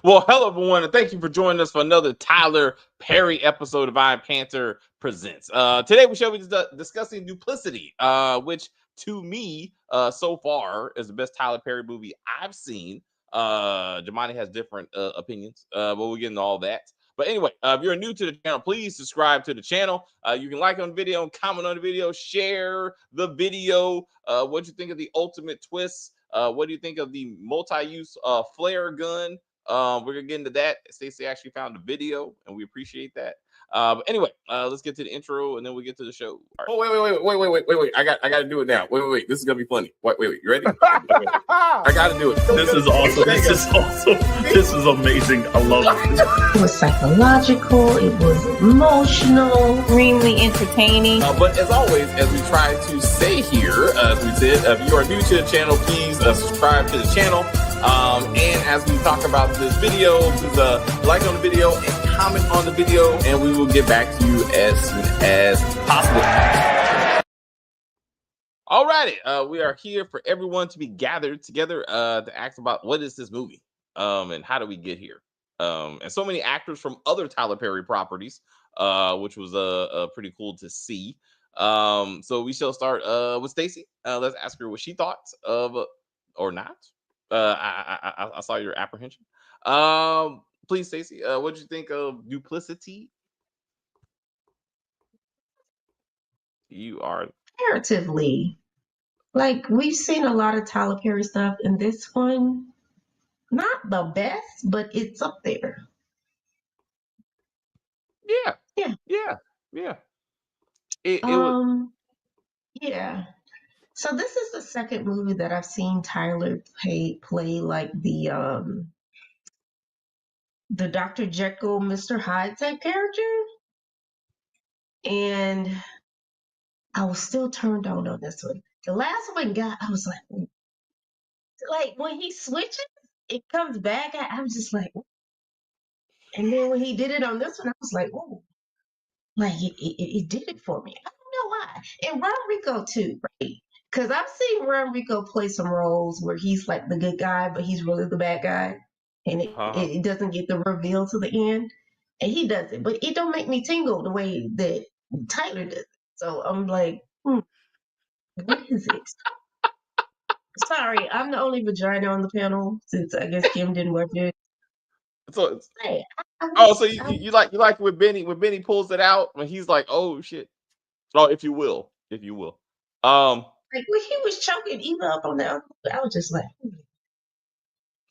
Well, hello everyone, and thank you for joining us for another Tyler Perry episode of Iron Panther Presents. Today we shall be discussing Duplicity, which to me, so far, is the best Tyler Perry movie I've seen. Jamani has different opinions, but we'll get into all that. But anyway, if you're new to the channel, please subscribe to the channel. You can like on the video, comment on the video, share the video. What you think of the ultimate twist? What do you think of the multi-use flare gun? We're gonna get into that. Stacey actually found a video, and we appreciate that. But anyway, let's get to the intro, and then we get to the show. Right. Oh wait! I got to do it now. Wait! This is gonna be funny. Wait! You ready? I got to do it. This is awesome. This is awesome. This is amazing. I love it. It was psychological. It was emotional. Extremely entertaining. But as always, as we try to say here, as we said, if you are new to the channel, please subscribe to the channel. And as we talk about this video, please like on the video and comment on the video, and we will get back to you as soon as possible. Alrighty, we are here for everyone to be gathered together to ask about what is this movie, and how do we get here, and so many actors from other Tyler Perry properties, which was pretty cool to see. So we shall start with Stacey. Let's ask her what she thought of or not. I saw your apprehension. Please, Stacey, what did you think of Duplicity? You are Comparatively, like we've seen a lot of Tyler Perry stuff, and this one, not the best, but it's up there. Yeah. It was... Yeah. So this is the second movie that I've seen Tyler play like the Dr. Jekyll, Mr. Hyde type character, and I was still turned on this one. The last one I was like when he switches, it comes back. I was just like, and then when he did it on this one, I was like, oh, like it did it for me. I don't know why. And Ron Rico too, right? Because I've seen Ron Rico play some roles where he's like the good guy, but he's really the bad guy, and it doesn't get the reveal to the end, and he does it, but it don't make me tingle the way that Tyler does it. So I'm like, what is it? Sorry, I'm the only vagina on the panel since I guess Kim didn't work it. So Hey, so you like when Benny pulls it out when he's like, oh shit. Oh, if you will. Like when he was choking Eva up on that, I was just like,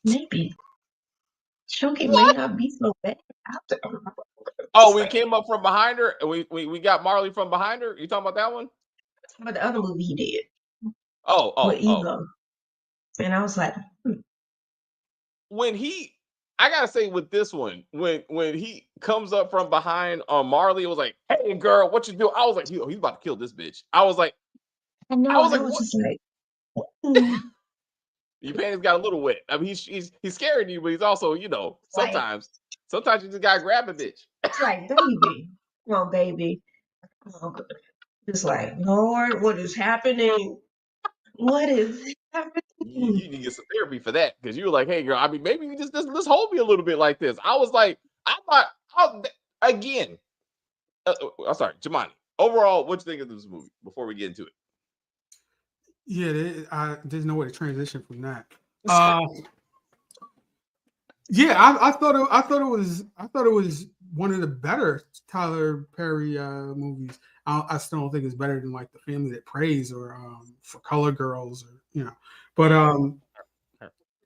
maybe choking may not be so bad. Oh, we came up from behind her. We got Marley from behind her. You talking about that one? But the other movie he did. With Eva. And I was like, I gotta say with this one, when he comes up from behind on Marley, it was like, hey girl, what you do? I was like, he's about to kill this bitch. I was like, I know. I was just like, your panties got a little wet. I mean, he's scaring you, but he's also, sometimes you just gotta grab a bitch. It's like, baby, oh baby, just like, Lord, what is happening? What is happening? You need to get some therapy for that, because you were like, hey girl, I mean, maybe you just hold me a little bit like this. I was like, again. I'm sorry, Jamani. Overall, what you think of this movie before we get into it? Yeah, there's no way to transition from that. Yeah, I thought it was one of the better Tyler Perry movies. I still don't think it's better than like The Family That Prays or For Color Girls, or But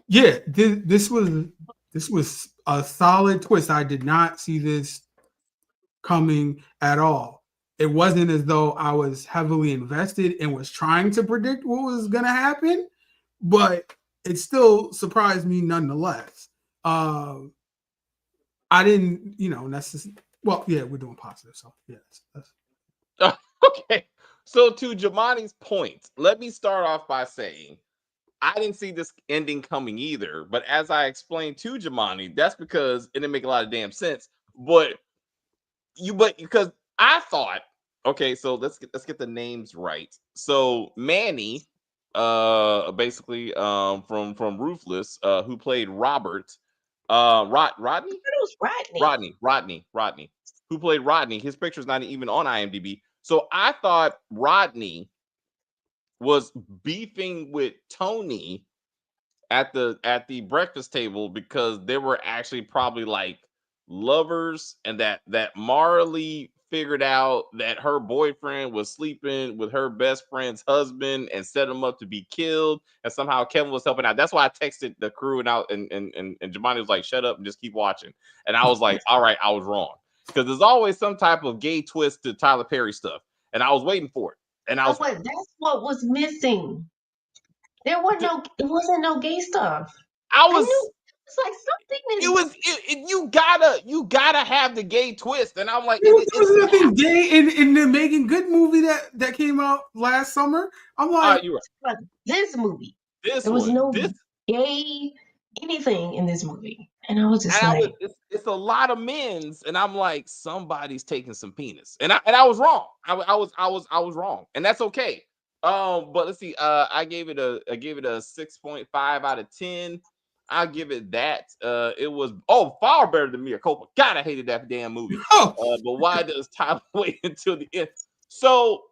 yeah, this was a solid twist. I did not see this coming at all. It wasn't as though I was heavily invested and was trying to predict what was going to happen, but it still surprised me nonetheless. I didn't, necessarily. Well, yeah, we're doing positive, so yes. Okay, so to Jamani's point, let me start off by saying I didn't see this ending coming either. But as I explained to Jamani, that's because it didn't make a lot of damn sense. But because I thought, okay, so let's get the names right. So Manny, basically from Ruthless, who played Robert, Rodney? It was Rodney. Rodney, who played Rodney. His picture's not even on IMDb. So I thought Rodney was beefing with Tony at the breakfast table because they were actually probably like lovers, and that Marley figured out that her boyfriend was sleeping with her best friend's husband and set him up to be killed, and somehow Kevin was helping out. That's why I texted the crew and Jemani was like, shut up and just keep watching. And I was like, all right, I was wrong. Because there's always some type of gay twist to Tyler Perry stuff. And I was waiting for it. And I was That's what was missing. It wasn't no gay stuff. I I was knew it's like something is. it was you gotta have the gay twist, and I'm like, There was nothing gay in the Megan Good movie that came out last summer. I'm like, you're right. This movie. This There was one, no this, gay anything in this movie, and I was just like, it's a lot of men's, and I'm like, somebody's taking some penis, and I was wrong. I was wrong, and that's okay. But let's see. I gave it a 6.5 out of 10. I'll give it that. It was far better than Mia Culpa. God, I hated that damn movie. But why does Tyler wait until the end? So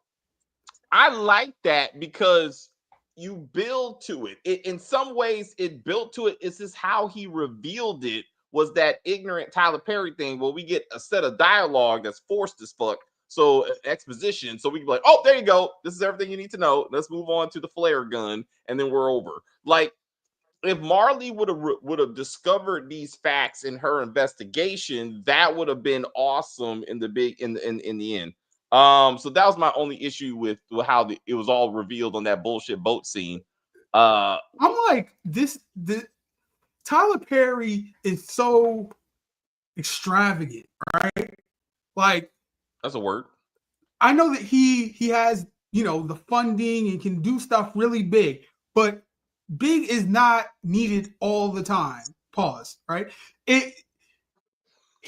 I like that because you build to it. In some ways, it built to it. It's just how he revealed it was that ignorant Tyler Perry thing. Well, we get a set of dialogue that's forced as fuck. So exposition. So we can be like, oh, there you go. This is everything you need to know. Let's move on to the flare gun, and then we're over. Like, if Marley would have discovered these facts in her investigation, that would have been awesome in the end. So that was my only issue with how it was all revealed on that bullshit boat scene. I'm like, the Tyler Perry is so extravagant, right? Like, that's a word. I know that he has, the funding and can do stuff really big, but big is not needed all the time. Pause, right? He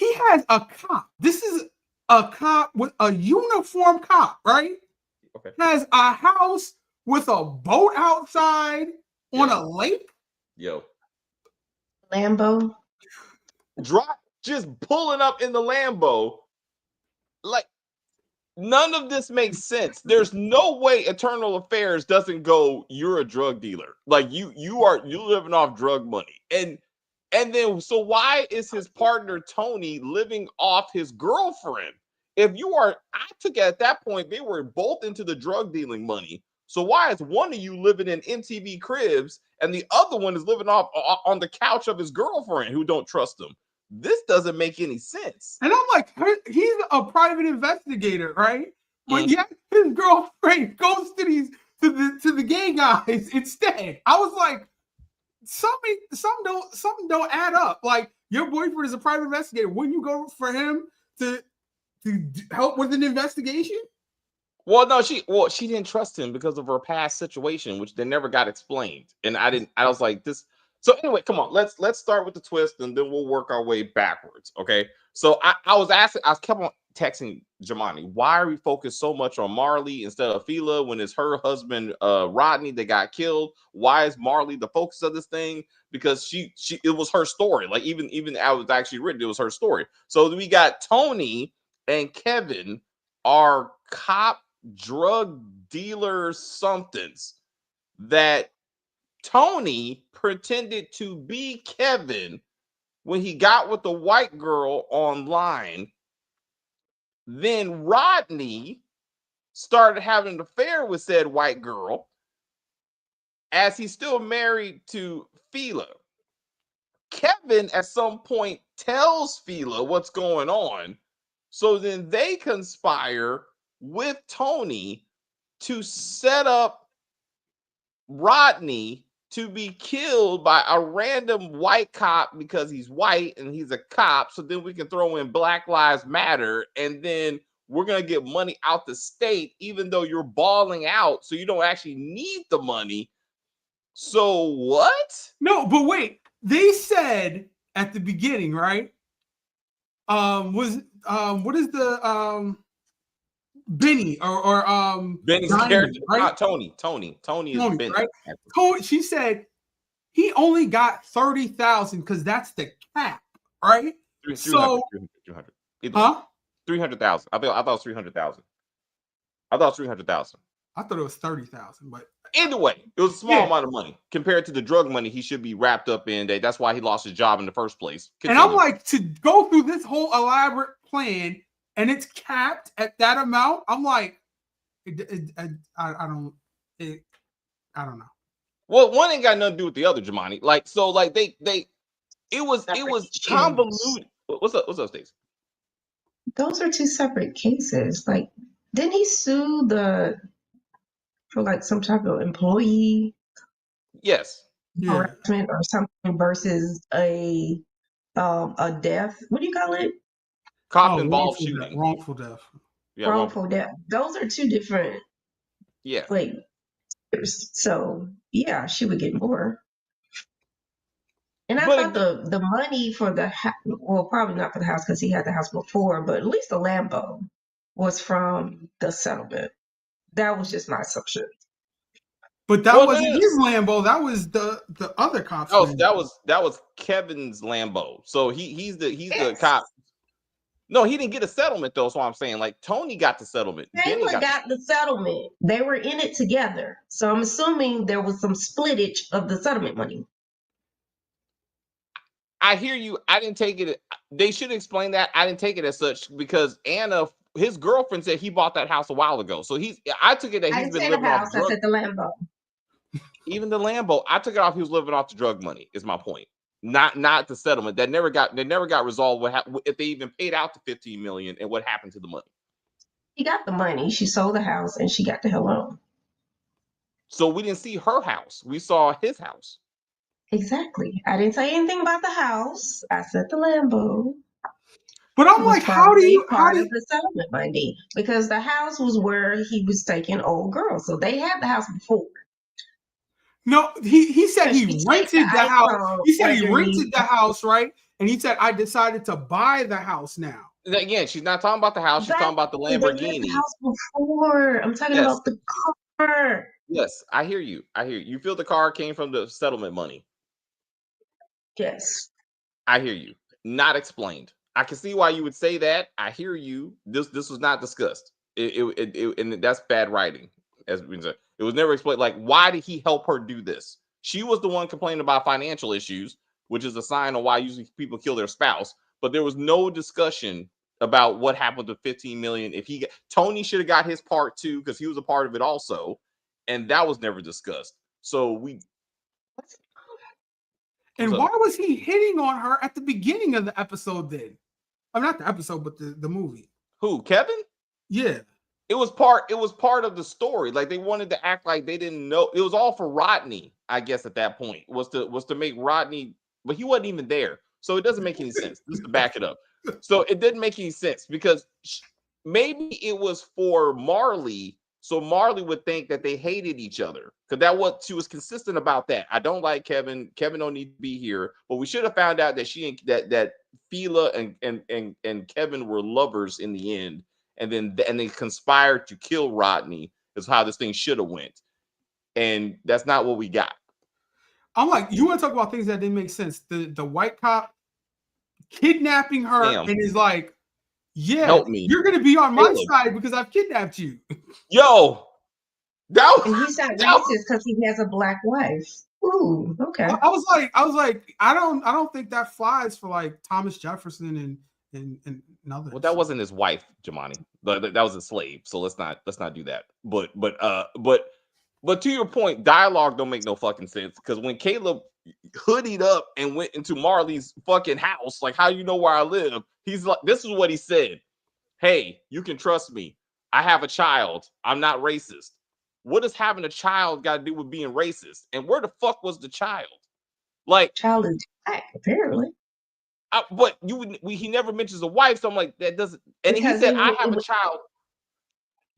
has a cop. This is a cop with a uniform cop, right? Okay. Has a house with a boat outside on a lake. Yo. Lambo. Just pulling up in the Lambo. Like, none of this makes sense. There's no way Eternal Affairs doesn't go, you're a drug dealer. Like, you're living off drug money. And then, so why is his partner Tony living off his girlfriend? I took it at that point, they were both into the drug dealing money. So why is one of you living in MTV Cribs and the other one is living off on the couch of his girlfriend who don't trust him? This doesn't make any sense. And I'm like, he's a private investigator, right? But yet his girlfriend goes to the gay guys instead. I was like, something don't add up. Like, your boyfriend is a private investigator. Wouldn't you go for him to help with an investigation? Well, no, she didn't trust him because of her past situation, which they never got explained. And I was like, this. So anyway, come on, let's start with the twist and then we'll work our way backwards. Okay. So I kept on texting Jemani, why are we focused so much on Marley instead of Fila when it's her husband Rodney that got killed? Why is Marley the focus of this thing? Because it was her story. Like, even as it was actually written, it was her story. So we got Tony and Kevin are cop drug dealer somethings that Tony pretended to be Kevin when he got with the white girl online. Then Rodney started having an affair with said white girl as he's still married to Fila. Kevin at some point tells Fila what's going on. So then they conspire with Tony to set up Rodney to be killed by a random white cop because he's white and he's a cop. So then we can throw in Black Lives Matter, and then we're going to get money out the state, even though you're balling out. So you don't actually need the money. So what? No, but wait, they said at the beginning, right? What is the Benny or Benny's Diamond, character, right? not Tony. Tony is Benny. Right? Tony, she said he only got 30,000 because that's the cap, right? 300, 300. Huh? 300,000. I thought it was 300,000. I thought it was 300,000. I thought it was 30,000, but either way, it was a small amount of money compared to the drug money he should be wrapped up in. That's why he lost his job in the first place. Continue. And I'm like, to go through this whole elaborate plan and it's capped at that amount. I'm like, I don't know. Well, one ain't got nothing to do with the other, Jamani. Like, so, like it was convoluted. What's up, Stacey? Those are two separate cases. Like, didn't he sue for like some type of employee Yes. harassment or something versus a death? What do you call it? Cop involved shooting. Wrongful death. Yeah, wrongful death. Those are two different. Yeah. Like, so yeah, she would get more. And I thought the money for the house, well, probably not for the house because he had the house before, but at least the Lambo was from the settlement. That was just my assumption. But that wasn't his Lambo. That was the other cop's. Oh, that was Kevin's Lambo. So he's the cop. No, he didn't get a settlement though. So I'm saying, like, Tony got the settlement. Taylor got the settlement. They were in it together. So I'm assuming there was some splittage of the settlement money. I hear you. I didn't take it. They should explain that. I didn't take it as such because Anna, his girlfriend, said he bought that house a while ago. So I took it that he's been living off drug. I said the Lambo. Even the Lambo, I took it off. He was living off the drug money. Is my point. Not the settlement that never got resolved. What happened if they even paid out the $15 million and what happened to the money? He got the money. She sold the house and she got the hell on. So we didn't see her house. We saw his house. Exactly. I didn't say anything about the house. I said the Lambo. But I'm like, how do you part of the settlement money? Because the house was where he was taking old girls, so they had the house before. No, he said he rented the house. He said he rented the house, right? And he said, I decided to buy the house now. Again, she's not talking about the house. She's talking about the Lamborghini. The house before. I'm talking about the car. Yes, I hear you. You feel the car came from the settlement money. Yes. I hear you. Not explained. I can see why you would say that. I hear you. This was not discussed. And that's bad writing. As we said, it was never explained. Like, why did he help her do this? She was the one complaining about financial issues, which is a sign of why usually people kill their spouse. But there was no discussion about what happened to $15 million. Tony should have got his part too, because he was a part of it also, and that was never discussed. So And why was he hitting on her at the beginning of the episode then? I'm not the episode, but the movie. Who, Kevin? Yeah. It was part of the story. Like, they wanted to act like they didn't know. It was all for Rodney, I guess, at that point. Was to make Rodney, but he wasn't even there. So it doesn't make any sense. Just to back it up. So it didn't make any sense because maybe it was for Marley. So Marley would think that they hated each other because she was consistent about that. I don't like Kevin. Kevin don't need to be here. But we should have found out that that Fila and Kevin were lovers in the end, and they conspired to kill Rodney. Is how this thing should have went, and that's not what we got. I'm like, you want to talk about things that didn't make sense? The white cop kidnapping her and is like, yeah, help me. You're gonna be on my side because I've kidnapped you. Yo, and he's not racist because he has a black wife. Ooh, okay. I was like, I don't think that flies for like Thomas Jefferson and others. Well, that wasn't his wife, Jamani. That was a slave. So let's not do that. But to your point, dialogue don't make no fucking sense because when Caleb hoodied up and went into Marley's fucking house, like, how you know where I live? He's like, this is what he said. Hey, you can trust me. I have a child. I'm not racist. What does having a child got to do with being racist? And where the fuck was the child? Like, child is black, apparently. But he never mentions a wife, so I'm like, that doesn't. And because he said, I have a child.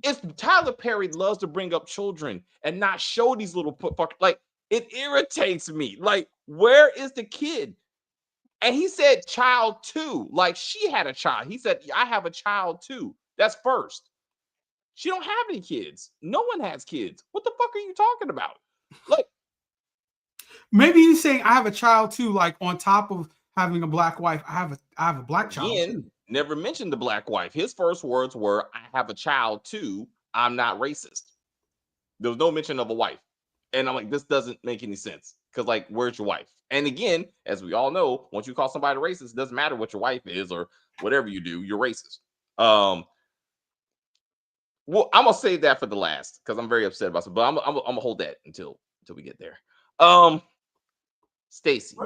It's Tyler Perry loves to bring up children and not show these little like, it irritates me. Like, where is the kid? And he said child too. Like, she had a child. He said, I have a child too. That's first. She don't have any kids. No one has kids. What the fuck are you talking about? Like, maybe he's saying I have a child too. Like on top of having a black wife, I have a black child Again, too. never mentioned the black wife. His first words were, "I have a child too. I'm not racist." There was no mention of a wife, and I'm like, this doesn't make any sense because, like, where's your wife? And again, as we all know, once you call somebody racist, it doesn't matter what your wife is or whatever you do, you're racist. Well, I'm gonna save that for the last because I'm very upset about it. But I'm gonna hold that until we get there. Stacy,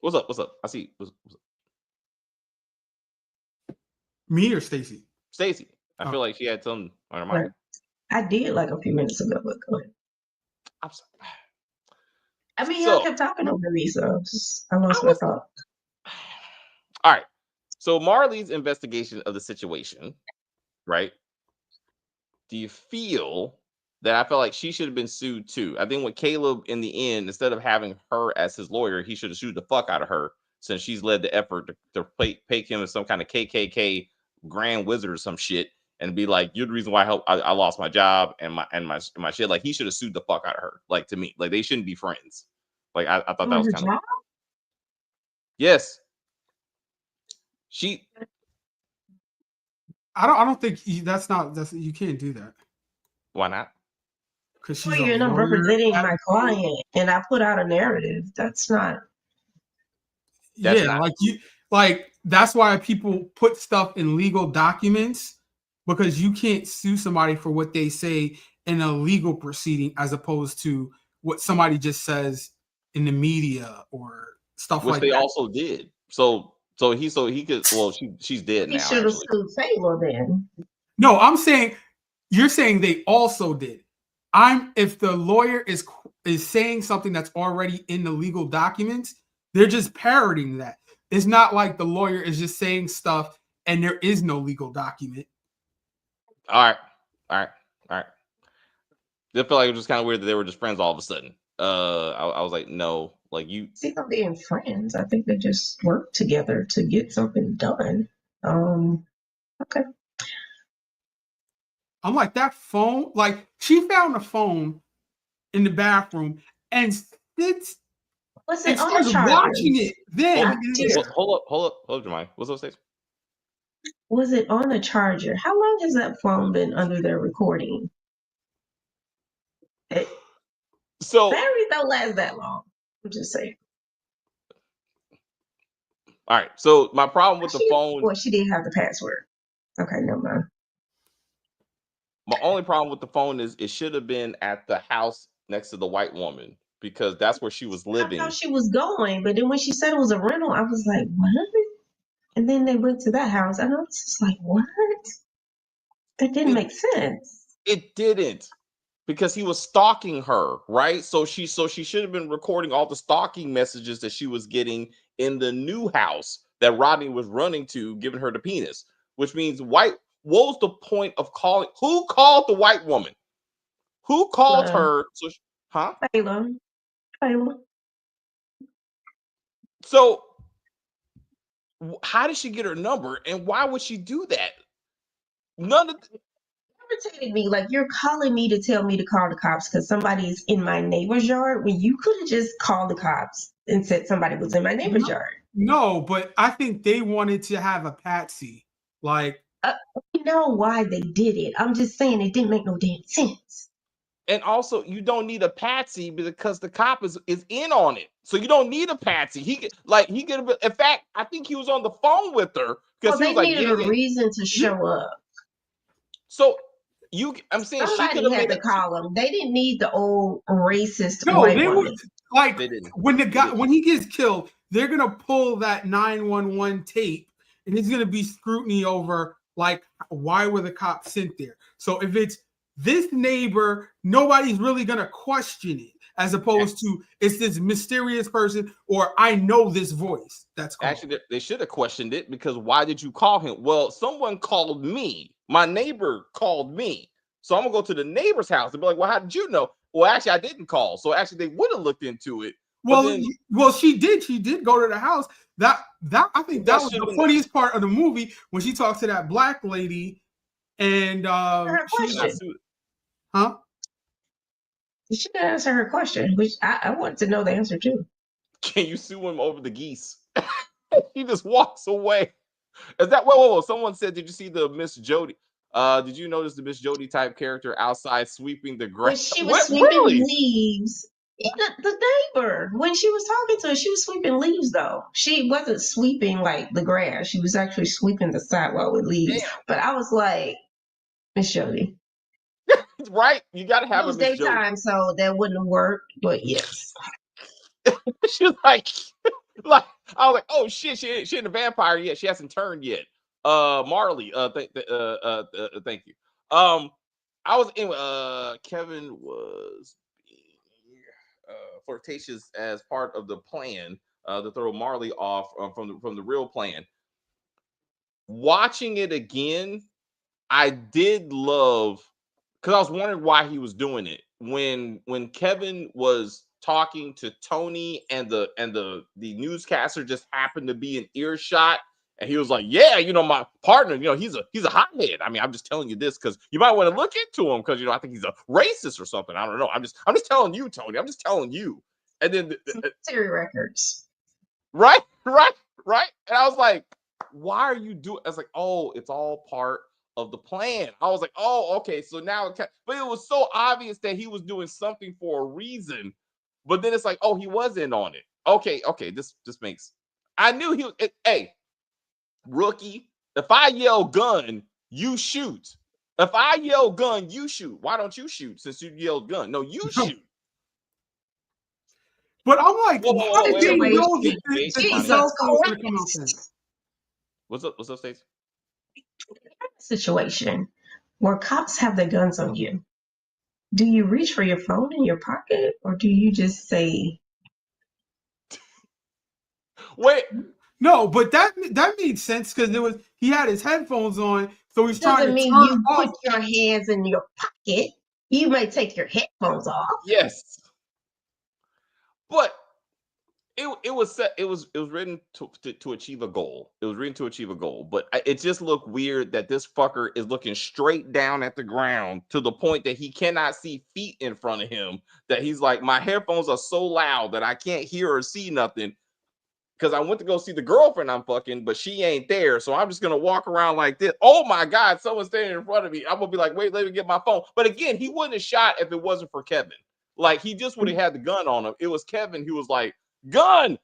what's up? What's up? I see. What's up? Me or Stacy? Stacy, I feel like she had something on her mind. I did like a few minutes ago, but go ahead. I'm sorry. I mean, y'all kept talking over me, so I lost my thought. All right. So Marley's investigation of the situation, right? Do you feel that I felt like she should have been sued too? I think with Caleb in the end, instead of having her as his lawyer, he should have sued the fuck out of her since she's led the effort to pay him as some kind of KKK grand wizard or some shit and be like, you're the reason why I lost my job and my shit. Like, he should have sued the fuck out of her. Like, to me, like, they shouldn't be friends. Like, I thought that was kind of. Yes. I don't think that's you can't do that. Why not? Because she's you're not representing my client, and I put out a narrative. That's not. Like that's why people put stuff in legal documents because you can't sue somebody for what they say in a legal proceeding as opposed to what somebody just says in the media or stuff like that. Which they also did. So he could. Well, she's dead now. He should have sued Taylor then. No, you're saying they also did. If the lawyer is saying something that's already in the legal documents, they're just parroting that. It's not like the lawyer is just saying stuff and there is no legal document. All right. I feel like it was just kind of weird that they were just friends all of a sudden. I was like, no, like you see them being friends. I think they just work together to get something done. Okay. I'm like, that phone, like she found a phone in the bathroom and sits and starts watching it. Then hold up, Jemima. What's up, Stacey? Was it on a charger? How long has that phone been under their recording? Batteries don't last that long. I'm just saying. All right. So my problem with the phone. Well, she didn't have the password. Okay, never mind. My only problem with the phone is it should have been at the house next to the white woman because that's where she was living. I thought she was going, but then when she said it was a rental, I was like, what? And then they went to that house, and I was just like, what? That didn't make sense. It didn't. Because he was stalking her, right? So she should have been recording all the stalking messages that she was getting in the new house that Rodney was running to, giving her the penis, which means what was the point of calling? Who called the white woman? Who called her? Taylor. So how did she get her number, and why would she do that? None of irritated me. Like, you're calling me to tell me to call the cops because somebody's in my neighbor's yard when you could have just called the cops and said somebody was in my neighbor's yard. No, but I think they wanted to have a patsy. Like, you know why they did it. I'm just saying it didn't make no damn sense. And also, you don't need a patsy because the cop is in on it. So you don't need a patsy. He could. In fact, I think he was on the phone with her because they needed a reason to show up. So I'm saying somebody had to call him. They didn't need the old racist white woman. Like when he gets killed, they're gonna pull that 911 tape, and it's gonna be scrutiny over like why were the cops sent there. So if it's this neighbor, nobody's really gonna question it, as opposed to it's this mysterious person or I know this voice. That's called. Actually they should have questioned it because why did you call him? Well, someone called me. My neighbor called me. So I'm gonna go to the neighbor's house and be like, well, how did you know? Well, actually, I didn't call. So actually they would have looked into it. Well, she did. She did go to the house. That I think that was the funniest part of the movie when she talks to that black lady and You should answer her question, which I wanted to know the answer too. Can you sue him over the geese? He just walks away. Is that whoa? Someone said, did you see the Miss Jody? Did you notice the Miss Jody type character outside sweeping the When grass? she was What sweeping really? leaves, the neighbor, when she was talking to her, she was sweeping leaves though. She wasn't sweeping like the grass. She was actually sweeping the sidewalk with leaves. But I was like, Miss Jody. Right? You gotta It have a was Miss Jody. daytime, so that wouldn't have worked. But yes. She was like I was like, oh shit, she ain't a vampire yet. She hasn't turned yet. Marley, thank you. I was in. Kevin was being flirtatious as part of the plan to throw Marley off from the real plan. Watching it again, I did love because I was wondering why he was doing it when Kevin was talking to Tony and the newscaster just happened to be in earshot and he was like, yeah, my partner, he's a hothead. I mean, I'm just telling you this because you might want to look into him because I think he's a racist or something. I don't know. I'm just telling you, Tony. I'm just telling you. And then Military records. right, right. And I was like, why are you doing? I was like, oh, it's all part of the plan. I was like, oh, okay. So now, but it was so obvious that he was doing something for a reason. But then it's like, oh, he was in on it. Okay. This makes. I knew he was. Hey, rookie. If I yell gun, you shoot. If I yell gun, you shoot. Why don't you shoot since you yelled gun? No, you shoot. But I'm like, Whoa, how did they wait. know that Wait, the Monty. cell Jesus phone was going to come out then? Christ. What's up, Stacey? Situation where cops have their guns on you. Do you reach for your phone in your pocket or do you just say, Wait. No, but that made sense because he had his headphones on, so he's trying doesn't to mean turn you off. put your hands in your pocket. You may take your headphones off. Yes. But it was set. It was written to achieve a goal. It was written to achieve a goal. But it just looked weird that this fucker is looking straight down at the ground to the point that he cannot see feet in front of him. That he's like, my headphones are so loud that I can't hear or see nothing. Because I went to go see the girlfriend I'm fucking, but she ain't there. So I'm just gonna walk around like this. Oh my God, someone's standing in front of me. I'm gonna be like, wait, let me get my phone. But again, he wouldn't have shot if it wasn't for Kevin. Like he just would have had the gun on him. It was Kevin who was like, gun,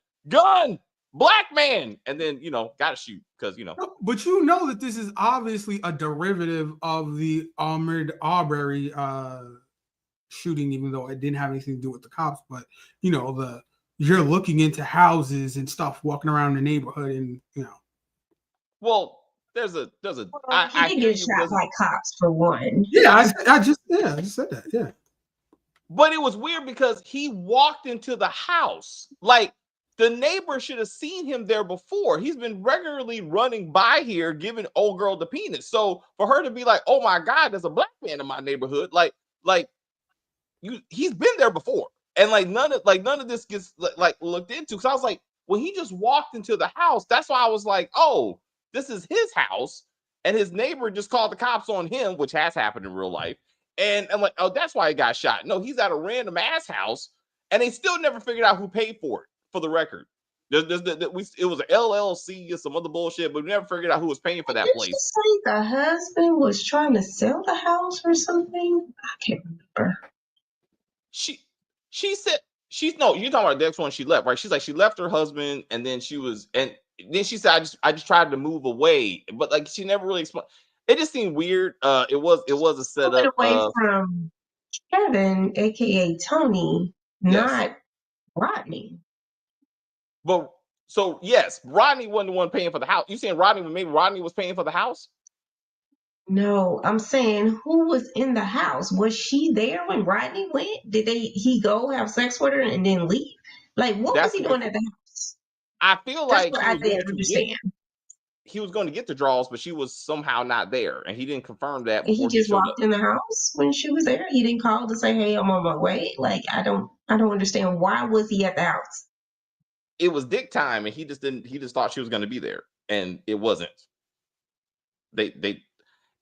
black man, and then gotta shoot because But you know that this is obviously a derivative of the Ahmed Arbery shooting, even though it didn't have anything to do with the cops. But you're looking into houses and stuff, walking around the neighborhood, and Well, there's a He I did hear get you shot because by cops for one. yeah, I just said that. Yeah. but it was weird because he walked into the house. Like the neighbor should have seen him there before. He's been regularly running by here, giving old girl the penis. So for her to be like, "Oh my God, there's a black man in my neighborhood," he's been there before, and none of this gets looked into. Because I was like, when he just walked into the house, that's why I was like, "Oh, this is his house," and his neighbor just called the cops on him, which has happened in real life. And I'm like, oh, that's why he got shot. No, he's at a random ass house, and they still never figured out who paid for it. For the record, it was an LLC or some other bullshit, but we never figured out who was paying for that Did you place. say the husband was trying to sell the house or something? I can't remember. She said she's no. You're talking about the next one. She left, right? She's like she left her husband, and then then she said I just tried to move away, but she never really explained. It just seemed weird. It was a Moving setup. away from Kevin, aka Tony, Yes. not Rodney. But so yes, Rodney wasn't the one paying for the house. You saying maybe Rodney was paying for the house? No, I'm saying who was in the house? Was she there when Rodney went? Did he go have sex with her and then leave? Like what was That's he a good. doing at the house? I feel That's like what I didn't understand. he was going to get the draws, but she was somehow not there, and he didn't confirm that And he before he just showed up. walked in the house when she was there. He didn't call to say, "Hey, I'm on my way." Like I don't understand why was he at the house? It was dick time, and he just didn't. He just thought she was going to be there, and it wasn't. They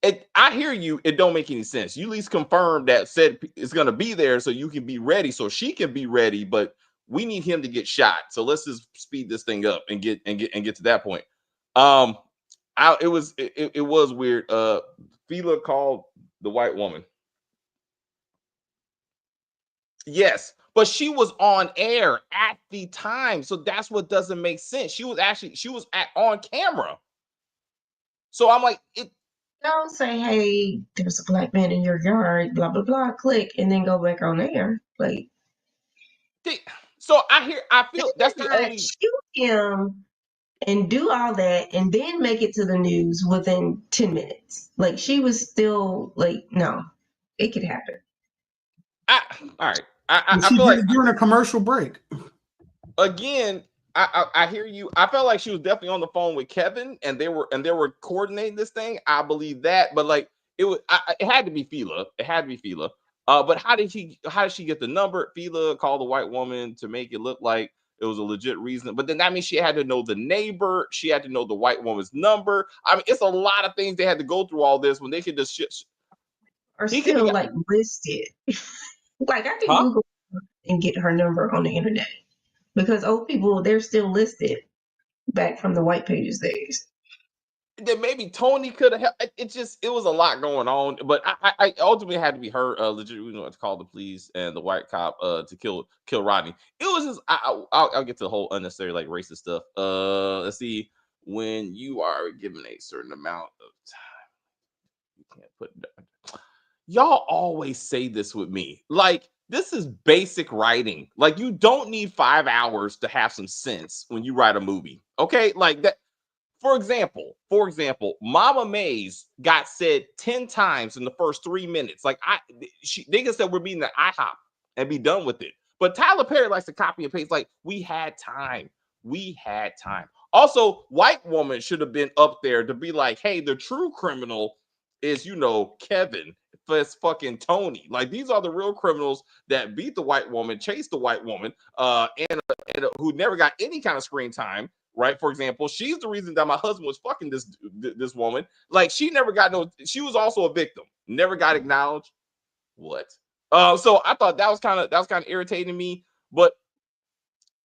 I hear you. It don't make any sense. You at least confirm that said it's gonna be there so you can be ready, so she can be ready. But we need him to get shot. So let's just speed this thing up and get to that point. It was weird. Fila called the white woman. Yes, but she was on air at the time, so that's what doesn't make sense. She was on camera. So I'm like, Don't say, hey, there's a black man in your yard, blah, blah, blah, click, and then go back on air. Like, so I feel that's the not only shoot him and do all that and then make it to the news within 10 minutes. Like, she was still like, no, it could happen. all right. I She feel did like it during a commercial break. Again, I hear you. I felt like she was definitely on the phone with Kevin, and they were coordinating this thing. I believe that, but like it had to be Fila. It had to be Fila. But how did she get the number? Fila called the white woman to make it look like it was a legit reason. But then that means she had to know the neighbor. She had to know the white woman's number. I mean, it's a lot of things they had to go through all this when they could just Or he could still have like listed. Like, I can huh? Google and get her number on the internet because old people, they're still listed back from the white pages days. Then maybe Tony could have helped. It was a lot going on, but I ultimately had to be her legit to call the police and the white cop to kill Rodney. It was just I'll get to the whole unnecessary like racist stuff. Let's see, when you are given a certain amount of time, you can't put it down. Y'all always say this with me, like this is basic writing. Like you don't need 5 hours to have some sense when you write a movie, okay? Like that. For example, Mama Mays got said 10 times in the first 3 minutes. Like they just said we're meeting at IHOP and be done with it. But Tyler Perry likes to copy and paste. Like we had time. Also, white woman should have been up there to be like, hey, the true criminal is Kevin. It's fucking Tony. Like these are the real criminals that beat the white woman, chased the white woman, and who never got any kind of screen time. Right, for example, she's the reason that my husband was fucking this woman. Like she never got she was also a victim, never got acknowledged. What? So I thought that was kind of irritating me, but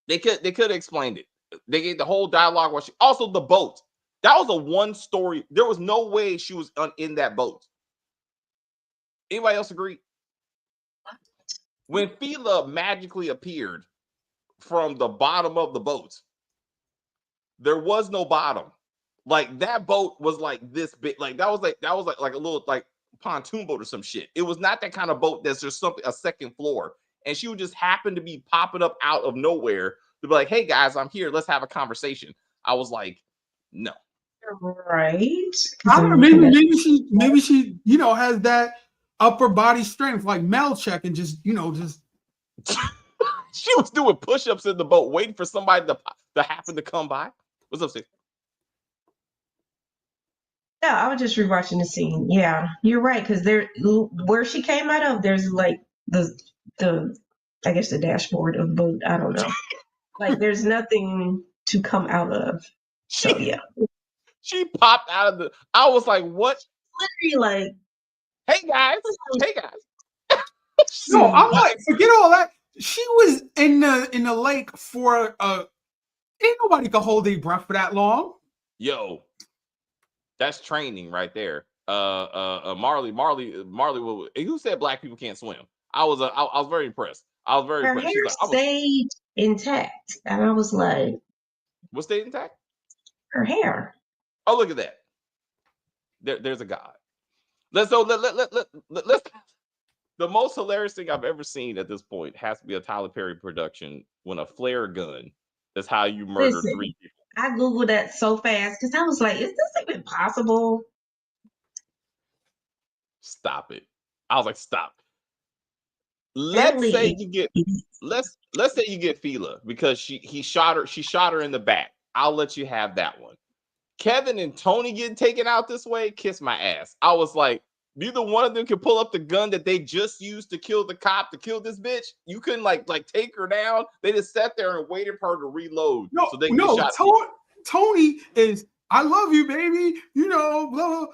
they could have explained it. They gave the whole dialogue. Also the boat, that was a one story. There was no way she was in that boat. Anybody else agree? When Fila magically appeared from the bottom of the boat, there was no bottom. Like that boat was like this big. Like that was like a little like pontoon boat or some shit. It was not that kind of boat that's just something a second floor. And she would just happen to be popping up out of nowhere to be like, "Hey guys, I'm here. Let's have a conversation." I was like, "No." Right. I don't know. Maybe she has that upper body strength like Melchek and just She was doing push-ups in the boat, waiting for somebody to happen to come by. What's up, Steve? Yeah, I was just rewatching the scene. Yeah, you're right, because where she came out of, there's like the I guess the dashboard of the boat. I don't know. Like there's nothing to come out of. So yeah. She popped out of the. I was like, "What?" Literally, like, Hey guys. No, I'm like, forget all that. She was in the lake for ain't nobody can hold their breath for that long. Yo, that's training right there. Marley. Who said black people can't swim? I was very impressed. her hair stayed intact, and I was like, what stayed intact? Her hair. Oh, look at that. There's a God. Let's. The most hilarious thing I've ever seen at this point has to be a Tyler Perry production when a flare gun is how you murder 3 people. I Googled that so fast because I was like, is this even possible? Stop it. I was like, stop. Let's say you get Fila because she shot her in the back. I'll let you have that one. Kevin and Tony getting taken out this way, kiss my ass. I was like, neither one of them can pull up the gun that they just used to kill the cop, to kill this bitch. You couldn't like take her down. They just sat there and waited for her to reload. So they Tony is, I love you, baby. Blah, blah.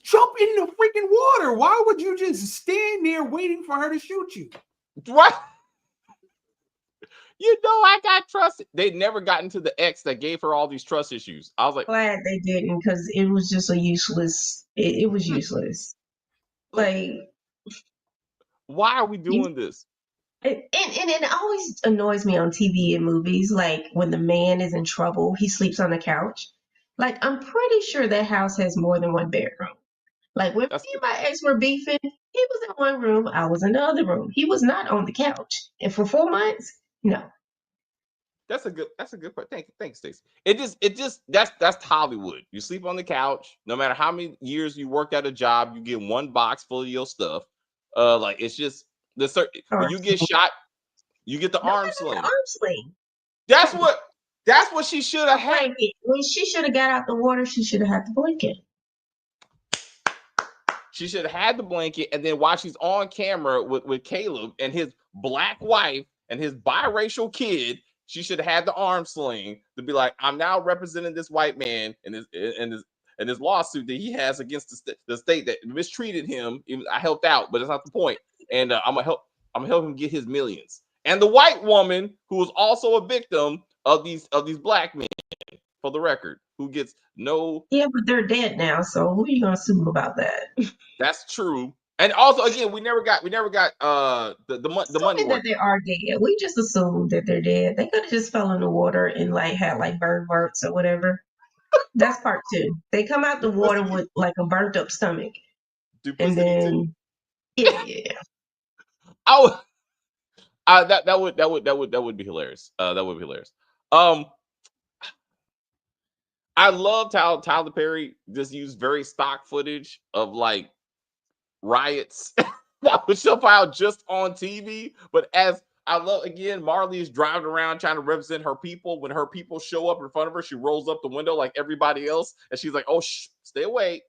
Jump in the freaking water. Why would you just stand there waiting for her to shoot you? What? You know, I got trust. They never got into the ex that gave her all these trust issues. I was like, Glad they didn't because it was just a useless. It was useless. Like why are we you, doing this? and it always annoys me on TV and movies. Like when the man is in trouble, he sleeps on the couch. Like I'm pretty sure that house has more than one bedroom. Like when That's me and my ex were beefing, he was in one room, I was in the other room. He was not on the couch. And for 4 months, no. that's a good point. Thanks, Stacey. It just that's Hollywood. You sleep on the couch. No matter how many years you worked at a job, you get one box full of your stuff. Like it's just when Arm you get sling. shot, you get the No, arm not the sling. arm sling. That's what she should have A had. blanket. When she should have got out the water, she should have had the blanket. She should have had the blanket, and then while she's on camera with Caleb and his black wife and his biracial kid, she should have had the arm sling to be like, I'm now representing this white man and his lawsuit that he has against the state that mistreated him. I helped out, but that's not the point. And I'm gonna help him get his millions. And the white woman who was also a victim of these black men, for the record, who gets no. Yeah, but they're dead now, so who are you gonna sue about that? That's true. And also, again, we never got the money Assuming that work. they are dead. We just assumed that they're dead. They could have just fell in the water and like had like burn marks or whatever. That's part two. They come out the water Duplicity, with like a burnt up stomach. And duplicity too. then yeah. I would, that would be hilarious. That would be hilarious. Um, I loved how Tyler Perry just used very stock footage of like riots that would show out just on TV. But as I love, again, Marley is driving around trying to represent her people. When her people show up in front of her, she rolls up the window like everybody else, and she's like, "Oh, stay away,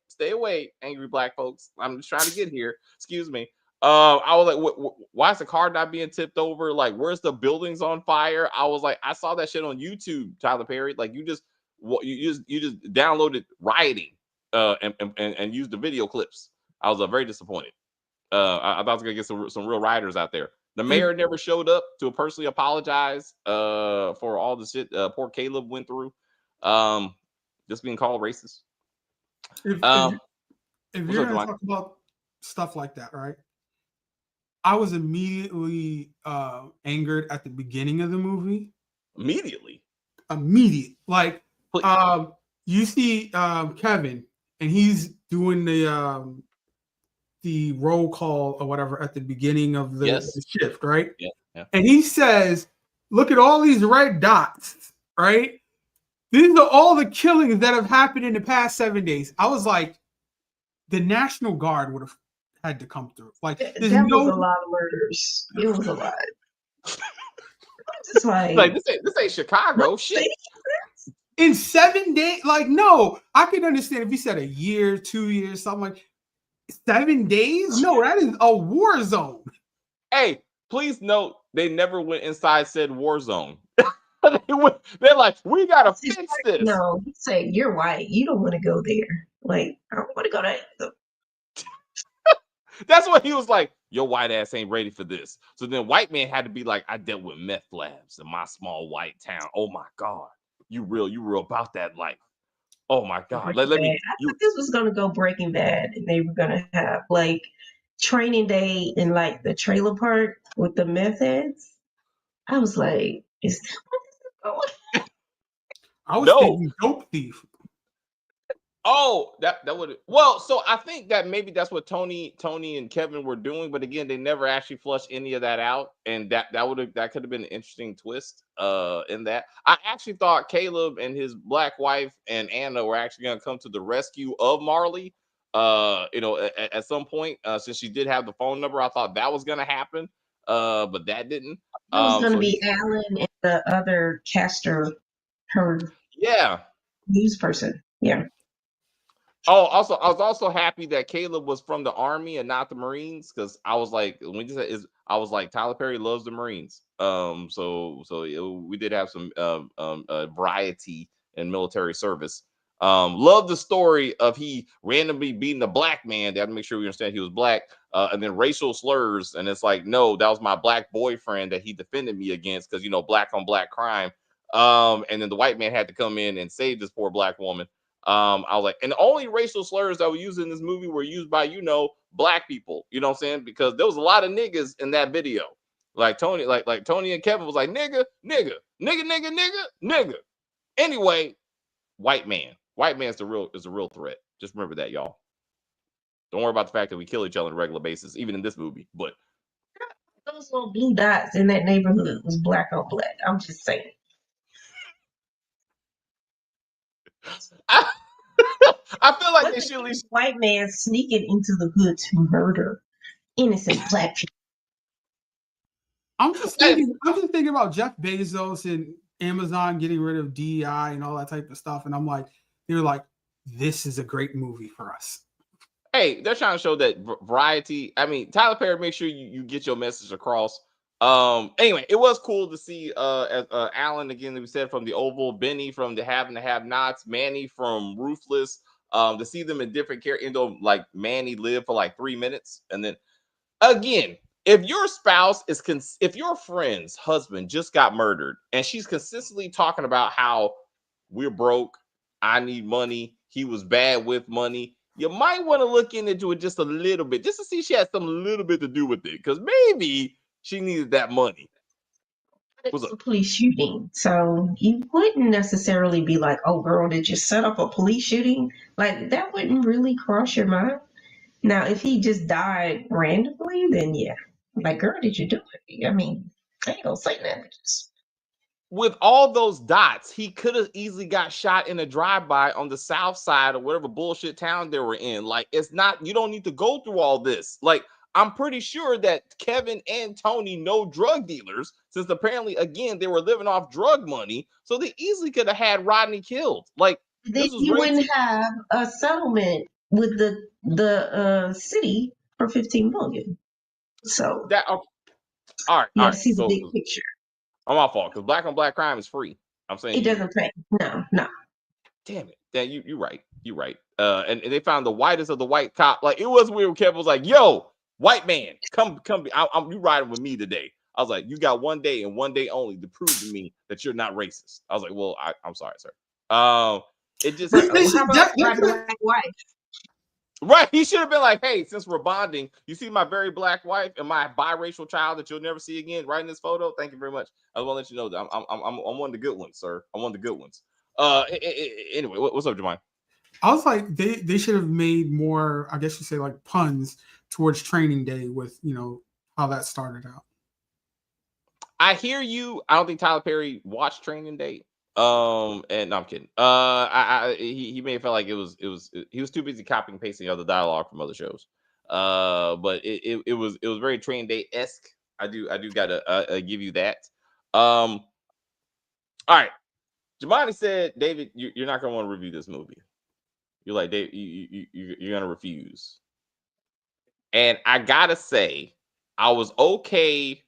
angry black folks. I'm just trying to get here. Excuse me." I was like, "Why is the car not being tipped over? Like, where's the buildings on fire?" I was like, "I saw that shit on YouTube, Tyler Perry. Like, you just downloaded rioting, and used the video clips." I was very disappointed. I thought I was gonna get some real riders out there. The mayor never showed up to personally apologize for all the shit poor Caleb went through. Just being called racist. If, Um, if, if what's you're up, gonna Dwight? talk about stuff like that, right? I was immediately angered at the beginning of the movie. Immediately. Like Please. you see Kevin and he's doing the roll call or whatever at the beginning of the Yes. shift, right? Yeah. And he says, "Look at all these red dots, right? These are all the killings that have happened in the past 7 days." I was like, the National Guard would have had to come through. Like, That there's was no a lot of murders. It was a lot. It's like Like this ain't Chicago. Shit. in 7 days. Like, no, I can understand if you said a year, 2 years, something like 7 days. No, that is a war zone. Hey, please note they never went inside said war zone. They're like, we gotta fix this. no, he said you're white. You don't want to go there. Like I don't want to go there. That's what he was like. Your white ass ain't ready for this. So then white man had to be like, I dealt with meth labs in my small white town. Oh my God. You real about that life. Oh my God. Let me I thought this was gonna go Breaking Bad, and they were gonna have like training day in like the trailer park with the meth heads. I was like, is that what this is going? I was No. thinking dope thief. Oh, that would well, so I think that maybe that's what Tony and Kevin were doing, but again, they never actually flushed any of that out, and that could have been an interesting twist in that. I actually thought Caleb and his black wife and Anna were actually going to come to the rescue of Marley at some point, since she did have the phone number. I thought that was going to happen, but that didn't. It was gonna So be Alan and the other caster, her yeah. news person. Yeah. Oh, also, I was also happy that Caleb was from the Army and not the Marines, because I was like, when you said I was like, Tyler Perry loves the Marines. So we did have some variety in military service. Love the story of he randomly beating a black man. They have to make sure we understand he was black. And then racial slurs. And it's like, no, that was my black boyfriend that he defended me against because, black on black crime. And then the white man had to come in and save this poor black woman. I was like, and the only racial slurs that were used in this movie were used by, black people. You know what I'm saying? Because there was a lot of niggas in that video. Like Tony, like Tony and Kevin was like, nigga, nigga, nigga, nigga, nigga, nigga. Anyway, white man. White man is a real threat. Just remember that, y'all. Don't worry about the fact that we kill each other on a regular basis, even in this movie. But those little blue dots in that neighborhood was black on black. I'm just saying. I feel like they should at least white man sneaking into the hood to murder innocent black people. I'm just thinking about Jeff Bezos and Amazon getting rid of DEI and all that type of stuff, and I'm like, they're like, this is a great movie for us. Hey, they're trying to show that variety. I mean, Tyler Perry, make sure you get your message across. Anyway, it was cool to see Alan again, we said, from The Oval, Benny from The Have and the Have-Nots, Manny from Ruthless. To see them in different characters, like Manny lived for like 3 minutes, and then again, if your spouse if your friend's husband just got murdered and she's consistently talking about how we're broke, I need money, he was bad with money, you might want to look into it just a little bit, just to see if she has some little bit to do with it, because maybe she needed that money. It's a police shooting, so you wouldn't necessarily be like, "Oh, girl, did you set up a police shooting?" Like that wouldn't really cross your mind. Now, if he just died randomly, then yeah, like, girl, did you do it? I mean, I ain't gonna say that. With all those dots, he could have easily got shot in a drive-by on the south side or whatever bullshit town they were in. Like, it's not, you don't need to go through all this. Like, I'm pretty sure that Kevin and Tony know drug dealers, since apparently, again, they were living off drug money. So they easily could have had Rodney killed. Like, then you wouldn't have a settlement with the city for $15 million. So that, all right, you all have right. to see the So big picture. I'm my fault, because black on black crime is free. I'm saying it doesn't pay. No. Damn it. Yeah, you're right. You're right. And they found the whitest of the white cop. Like, it was weird when Kevin was like, yo, white man, come. You riding with me today. I was like, you got 1 day and 1 day only to prove to me that you're not racist. I was like, well, I'm sorry, sir. It just how about my black wife? Right. He should have been like, hey, since we're bonding, you see my very black wife and my biracial child that you'll never see again right in this photo. Thank you very much. I want to let you know that I'm one of the good ones, sir. I'm one of the good ones. Anyway, what's up, Jemine? I was like, they should have made more, I guess you say, like puns towards Training Day with, how that started out. I hear you. I don't think Tyler Perry watched Training Day. And no, I'm kidding. He may have felt like he was too busy copying and pasting other dialogue from other shows. But it was very Training Day-esque. I do gotta give you that. All right. Jamani said, David, you're not gonna want to review this movie. You're like, Dave, you're gonna refuse. And I gotta say, I was okay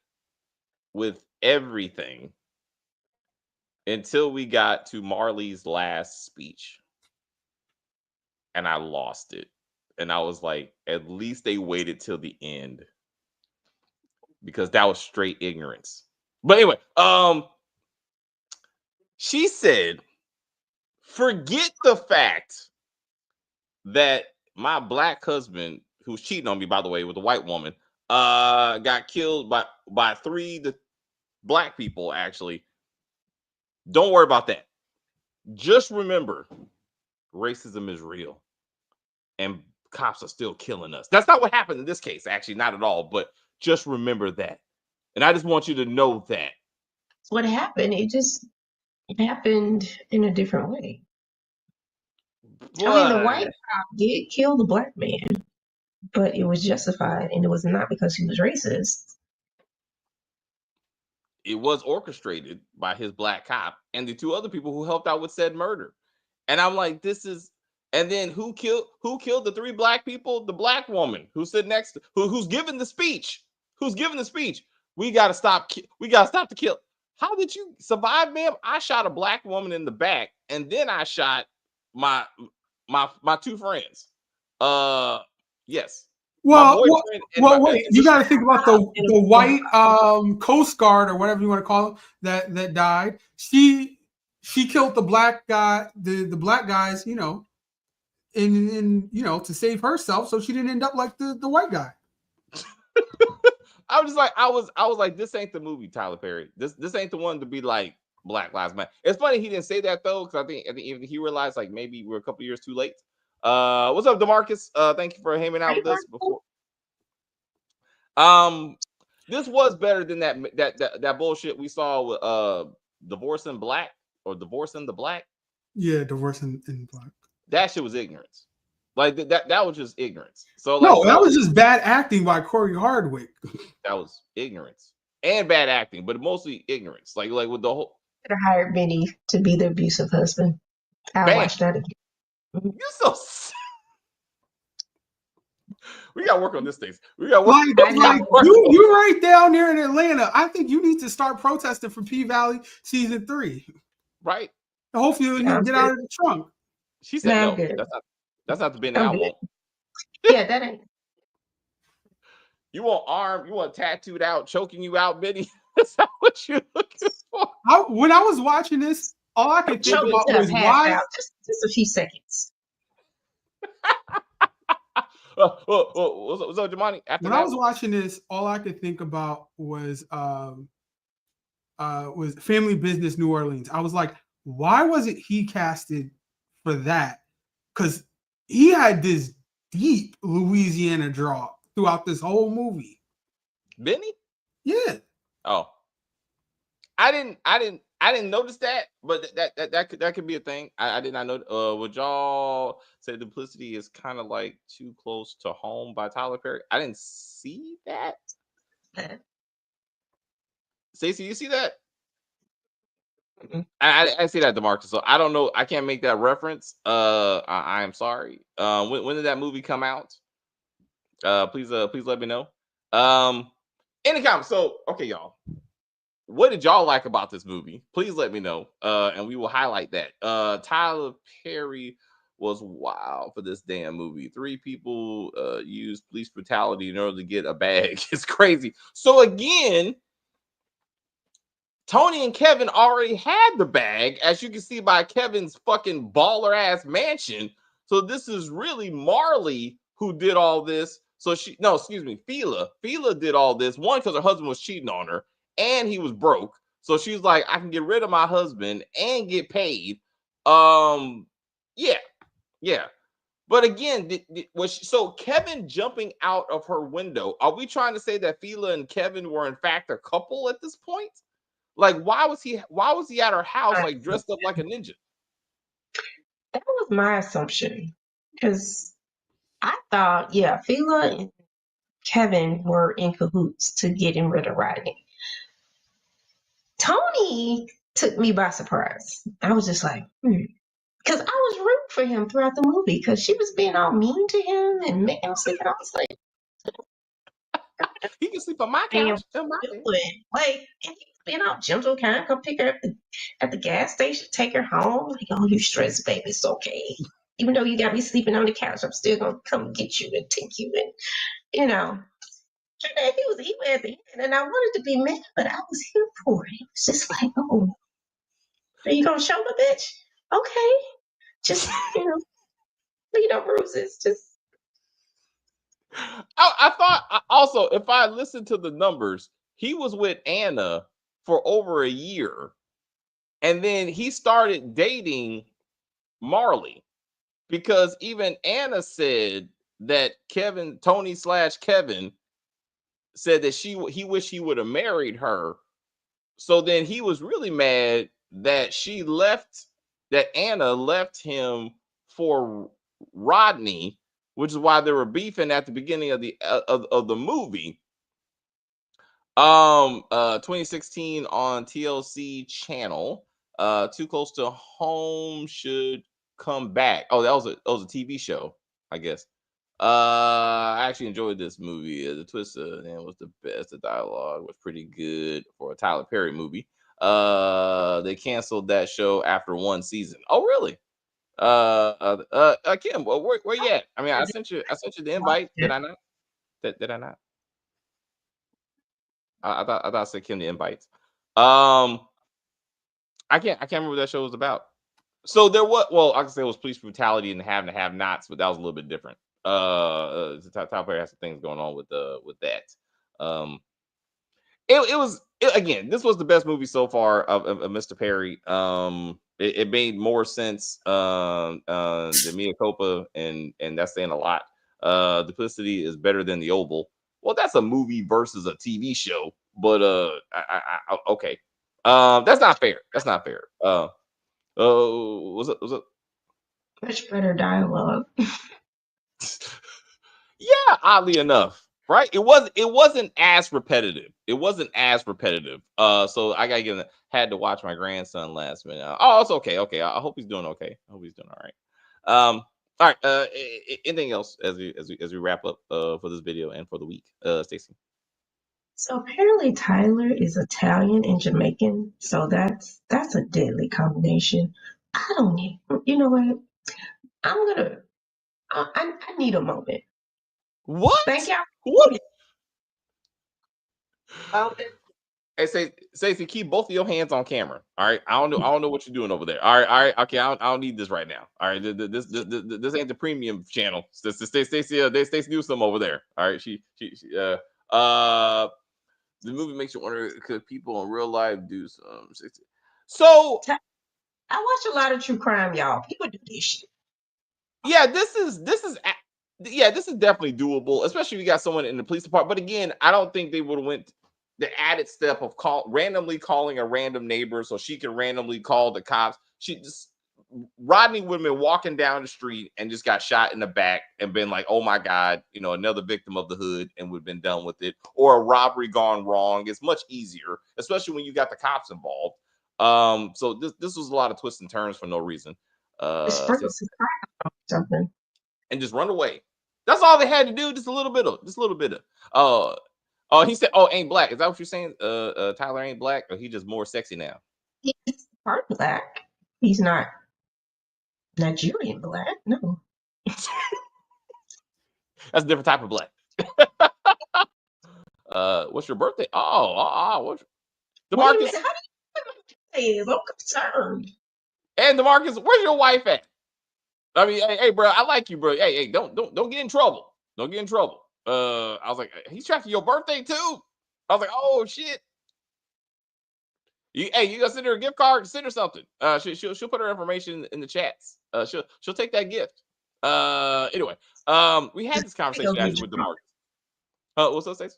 with everything until we got to Marley's last speech. And I lost it. And I was like, at least they waited till the end, because that was straight ignorance. But anyway, she said, forget the fact that my black husband, who's cheating on me, by the way, with a white woman, got killed by 3 black people, actually. Don't worry about that. Just remember, racism is real. And cops are still killing us. That's not what happened in this case, actually, not at all. But just remember that. And I just want you to know that. What happened, it happened in a different way. But, I mean, the white cop did kill the black man, but it was justified, and it was not because he was racist. It was orchestrated by his black cop and the 2 other people who helped out with said murder. And I'm like, and then who killed the 3 black people? The black woman who stood next to who's giving the speech. We gotta stop the kill. How did you survive, ma'am? I shot a black woman in the back, and then I shot my two friends. Yes. My Well, boyfriend and my wait. You got to think about the white Coast Guard or whatever you want to call them that died. She killed the black guy, the black guys, you know, in you know, to save herself, so she didn't end up like the white guy. I was just like, I was like, this ain't the movie, Tyler Perry. This ain't the one to be like Black Lives Matter. It's funny he didn't say that though, because I think even he realized like maybe we're a couple years too late. What's up, DeMarcus? Thank you for hanging out with us before. This was better than that bullshit we saw with Divorcing Black or Divorcing the Black. Yeah, Divorcing in Black. That shit was ignorance. Like that was just ignorance. So no, like that was just bad acting by Corey Hardwick. That was ignorance and bad acting, but mostly ignorance. Like with the whole. Could have hired Benny to be the abusive husband. I'll watch that again. You're so. We gotta work on this thing. We gotta work. You right down there in Atlanta. I think you need to start protesting for P Valley season 3. Right. Hopefully you can get out of the trunk. She said no. That's not the Benny I want. Yeah, that ain't. You want armed, you want tattooed out, choking you out, Benny? That's not what you're looking for. When I was watching this, all I could think about was why. Just a few seconds. What's up, Jamani? When I was watching this, all I could think about was Family Business New Orleans. I was like, why wasn't he casted for that? Because he had this deep Louisiana draw throughout this whole movie. Benny? Yeah. Oh. I didn't notice that, but that could be a thing. I did not know. Would y'all say Duplicity is kind of like Too Close to Home by Tyler Perry? I didn't see that. Stacey, you see that? Mm-hmm. I see that, DeMarcus. So I don't know. I can't make that reference. I am sorry. When did that movie come out? Please let me know. In the comments. So okay, y'all. What did y'all like about this movie? Please let me know, and we will highlight that. Tyler Perry was wild for this damn movie. 3 people used police brutality in order to get a bag. It's crazy. So again, Tony and Kevin already had the bag, as you can see by Kevin's fucking baller ass mansion. So this is really Marley who did all this. So Fila. Fila did all this. One, because her husband was cheating on her. And he was broke, so she's like, I can get rid of my husband and get paid. Yeah. But again, so Kevin jumping out of her window? Are we trying to say that Fila and Kevin were in fact a couple at this point? Like, why was he at her house like dressed up like a ninja? That was my assumption, because I thought, Fila and Kevin were in cahoots to getting rid of Rodney. Tony took me by surprise. I was just like, because I was rooting for him throughout the movie, because she was being all mean to him and making him sleep. And I was like, he can sleep on my couch. Like, and he was being all gentle, kind, come pick her up at the gas station, take her home. Like, oh, you stressed, baby, it's okay. Even though you got me sleeping on the couch, I'm still gonna come get you and take you, and you know. And he was evil at the end, and I wanted to be mad, but I was here for it. It was just like, oh, are you gonna show the bitch? Okay, just leave no bruises. Just. I thought also, if I listened to the numbers, he was with Anna for over a year, and then he started dating Marley, because even Anna said that Tony/Kevin said that he wished he would have married her. So then he was really mad that Anna left him for Rodney, which is why they were beefing at the beginning of the movie. 2016 on TLC channel. Too Close to Home should come back. Oh, that was a TV show, I guess. I actually enjoyed this movie. The twist was the best. The dialogue was pretty good for a Tyler Perry movie. They canceled that show after 1 season. Oh, really? Kim, well, where you at? I mean, I sent you the invite. Did I not? Did I not? I thought I said Kim the invites. I can't remember what that show was about. So there was, well, I can say it was police brutality and have and have nots, but that was a little bit different. Tyler Perry has some things going on with that. It was again, this was the best movie so far of Mr. Perry. It made more sense than Mia Copa, and that's saying a lot. Duplicity is better than The Oval. Well, that's a movie versus a TV show, but okay. That's not fair. That's not fair. Was it? Much better dialogue. Yeah, oddly enough, right? It wasn't as repetitive. It wasn't as repetitive. So I had to watch my grandson last minute. Oh, it's okay. Okay, I hope he's doing okay. I hope he's doing all right. All right. Anything else as we wrap up for this video and for the week, Stacey? So apparently Tyler is Italian and Jamaican, so that's a deadly combination. I don't need. You know what? I'm gonna. I need a moment. What? Thank y'all. What? Oh, Hey, Stacey, keep both of your hands on camera. All right. I don't know what you're doing over there. All right. Okay. I don't need this right now. All right. This ain't the premium channel. Stacey, Stacey do some over there. All right. She the movie makes you wonder, could people in real life do some? So I watch a lot of true crime, y'all. People do this shit. yeah, this is definitely doable, especially if you got someone in the police department. But again, I don't think they would have went the added step of randomly calling a random neighbor so she can randomly call the cops. Rodney would have been walking down the street and just got shot in the back and been like, oh my God, another victim of the hood, and would have been done with it. Or a robbery gone wrong. It's much easier, especially when you got the cops involved. So this was a lot of twists and turns for no reason. Something. And just run away. That's all they had to do. Just a little bit of. He said, "Oh, ain't black." Is that what you're saying? Tyler ain't black, or he just more sexy now? He's part black. He's not Nigerian black. No. That's a different type of black. What's your birthday? What's DeMarcus? How do you know I'm concerned. And DeMarcus, where's your wife at? I mean, hey, bro, I like you, bro. Hey, don't get in trouble. Don't get in trouble. I was like, he's tracking your birthday too. I was like, oh shit. You gonna send her a gift card? Send her something. She'll put her information in the chats. She'll take that gift. Anyway, we had this conversation actually with DeMarcus. What's up, Stacey?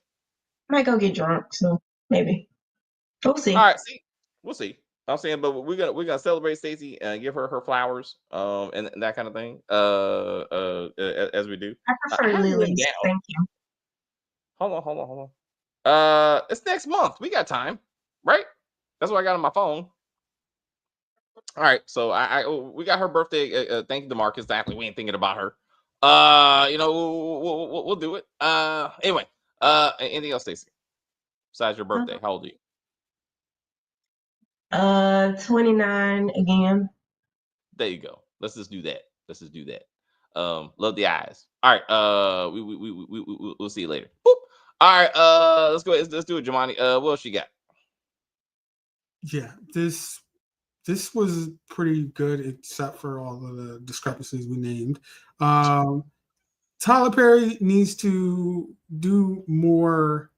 Might go get drunk, so maybe we'll see. All right, we'll see. I'm saying, but we're gonna celebrate Stacey and give her flowers, and that kind of thing. As we do. I prefer lilies. Thank you. Hold on. It's next month. We got time, right? That's what I got on my phone. All right, so we got her birthday. Thank you, DeMarcus. Exactly, we ain't thinking about her. We'll do it. Anyway, anything else, Stacey? Besides your birthday, how old are you? 29 again. There you go. Let's just do that. Love the eyes. All right. We'll see you later. Boop. All right. Let's go. Let's do it, Jemani. What else you got? Yeah, this was pretty good, except for all of the discrepancies we named. Tyler Perry needs to do more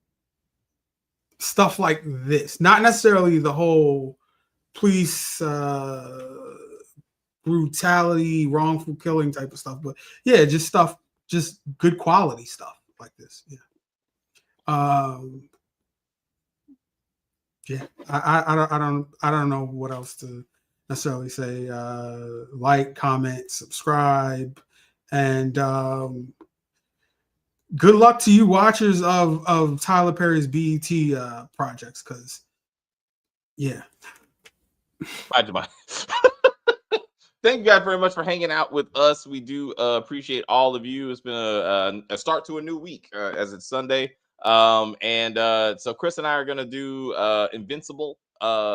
stuff like this, not necessarily the whole police brutality, wrongful killing type of stuff, but yeah, just good quality stuff like this. Yeah. Yeah, I don't know what else to necessarily say. Like, comment, subscribe, and good luck to you watchers of Tyler Perry's BET projects, because yeah. Bye, Jemani. Thank you guys very much for hanging out with us. We do appreciate all of you. It's been a start to a new week as it's Sunday. So Chris and I are going to do Invincible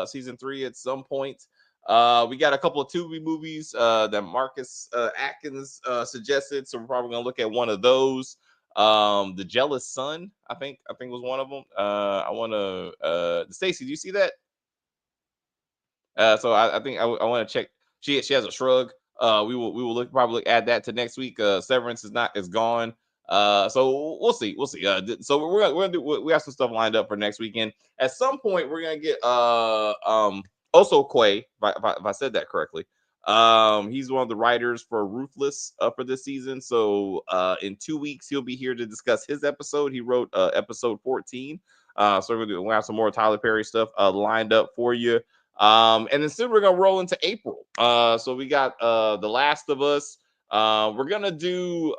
season 3 at some point. We got a couple of Tubi movies that Marcus Atkins suggested, so we're probably gonna look at one of those. The Jealous Son, I think was one of them. I want to. Stacy, do you see that? So I think I want to check. She has a shrug. We will probably add that to next week. Severance is gone. So we'll see. So we're gonna do. We have some stuff lined up for next weekend. At some point, we're gonna get also Quay, if I said that correctly. He's one of the writers for Ruthless for this season. So in 2 weeks, he'll be here to discuss his episode. He wrote episode 14. So we'll have some more Tyler Perry stuff lined up for you. And then soon we're gonna roll into April. So we got The Last of Us. We're gonna do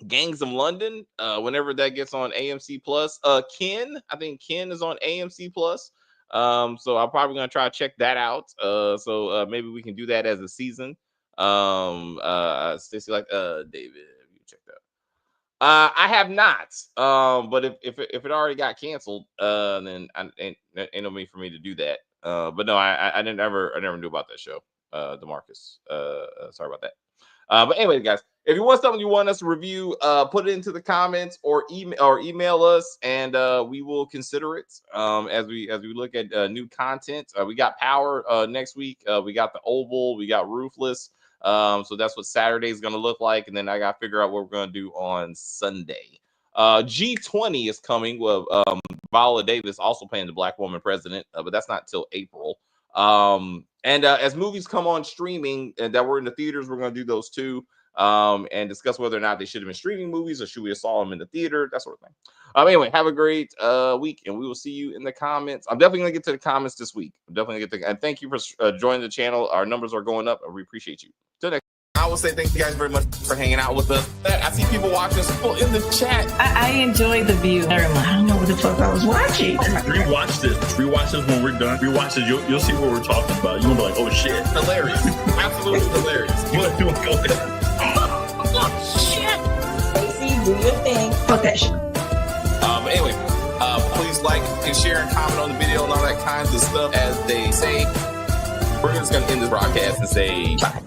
Gangs of London whenever that gets on AMC Plus. Ken, I think Ken is on AMC Plus. So I'm probably gonna try to check that out. So maybe we can do that as a season. Stacy, like David, you checked out. I have not. But if it already got canceled, then ain't no need for me to do that. But no, I never knew about that show. DeMarcus. Sorry about that. But anyway, guys, if you want something you want us to review, put it into the comments or email us, and we will consider it as we look at new content. We got Power next week. We got The Oval. We got Ruthless. So that's what Saturday is going to look like, and then I got to figure out what we're going to do on Sunday. G20 is coming with Viola Davis also playing the Black woman president, but that's not till April. And as movies come on streaming and that were in the theaters, we're going to do those too, and discuss whether or not they should have been streaming movies or should we have saw them in the theater, that sort of thing. Anyway, have a great week, and we will see you in the comments. I'm definitely going to get to the comments this week. And thank you for joining the channel. Our numbers are going up, and we appreciate you. Till next. I will say thank you guys very much for hanging out with us. I see people watching us, people in the chat. I enjoy the view. I don't know what the fuck I was watching. Rewatch this when we're done. Rewatch this. You'll see what we're talking about. You're gonna be like, oh shit. Hilarious. Absolutely hilarious. You want to go there? Oh, shit. Stacey, do your thing. Fuck that shit. But anyway, please like and share and comment on the video and all that kinds of stuff. As they say, we're just going to end this broadcast and say bye.